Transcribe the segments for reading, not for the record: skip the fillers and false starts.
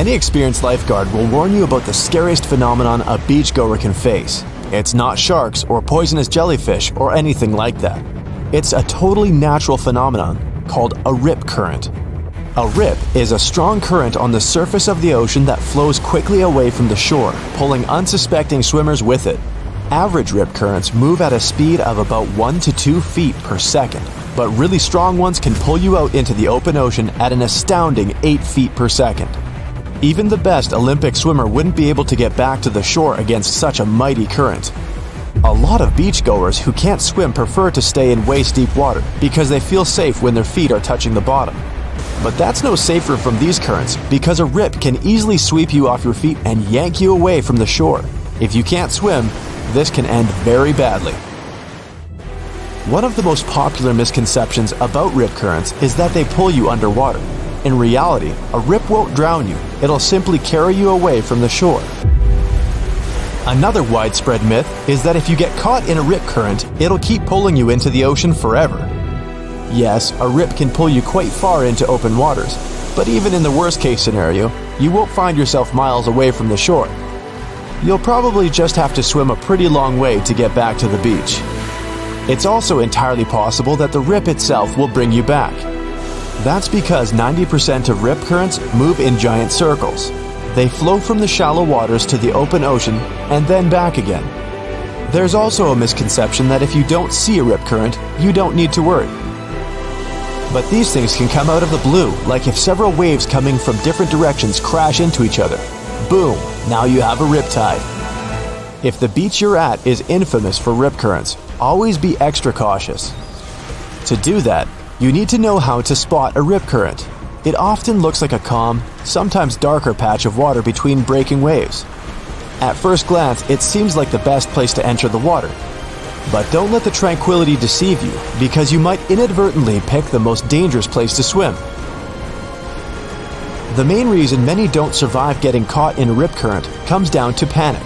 Any experienced lifeguard will warn you about the scariest phenomenon a beachgoer can face. It's not sharks or poisonous jellyfish or anything like that. It's a totally natural phenomenon called a rip current. A rip is a strong current on the surface of the ocean that flows quickly away from the shore, pulling unsuspecting swimmers with it. Average rip currents move at a speed of about 1 to 2 feet per second, but really strong ones can pull you out into the open ocean at an astounding 8 feet per second. Even the best Olympic swimmer wouldn't be able to get back to the shore against such a mighty current. A lot of beachgoers who can't swim prefer to stay in waist-deep water because they feel safe when their feet are touching the bottom. But that's no safer from these currents because a rip can easily sweep you off your feet and yank you away from the shore. If you can't swim, this can end very badly. One of the most popular misconceptions about rip currents is that they pull you underwater. In reality, a rip won't drown you, it'll simply carry you away from the shore. Another widespread myth is that if you get caught in a rip current, it'll keep pulling you into the ocean forever. Yes, a rip can pull you quite far into open waters, but even in the worst case scenario, you won't find yourself miles away from the shore. You'll probably just have to swim a pretty long way to get back to the beach. It's also entirely possible that the rip itself will bring you back. That's because 90% of rip currents move in giant circles. They flow from the shallow waters to the open ocean and then back again. There's also a misconception that if you don't see a rip current, you don't need to worry. But these things can come out of the blue, like if several waves coming from different directions crash into each other. Boom, now you have a riptide. If the beach you're at is infamous for rip currents, always be extra cautious. To do that, you need to know how to spot a rip current. It often looks like a calm, sometimes darker patch of water between breaking waves. At first glance, it seems like the best place to enter the water. But don't let the tranquility deceive you, because you might inadvertently pick the most dangerous place to swim. The main reason many don't survive getting caught in a rip current comes down to panic.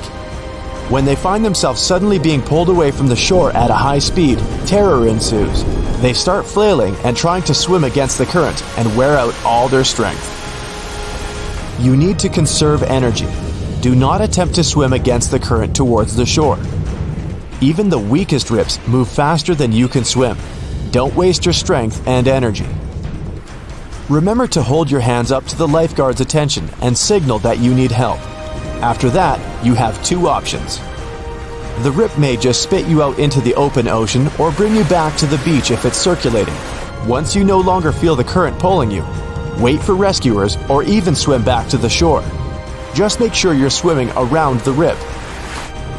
When they find themselves suddenly being pulled away from the shore at a high speed, terror ensues. They start flailing and trying to swim against the current and wear out all their strength. You need to conserve energy. Do not attempt to swim against the current towards the shore. Even the weakest rips move faster than you can swim. Don't waste your strength and energy. Remember to hold your hands up to the lifeguard's attention and signal that you need help. After that, you have two options. The rip may just spit you out into the open ocean or bring you back to the beach if it's circulating. Once you no longer feel the current pulling you, wait for rescuers or even swim back to the shore. Just make sure you're swimming around the rip.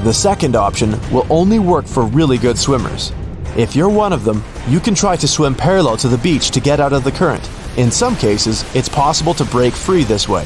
The second option will only work for really good swimmers. If you're one of them, you can try to swim parallel to the beach to get out of the current. In some cases, it's possible to break free this way.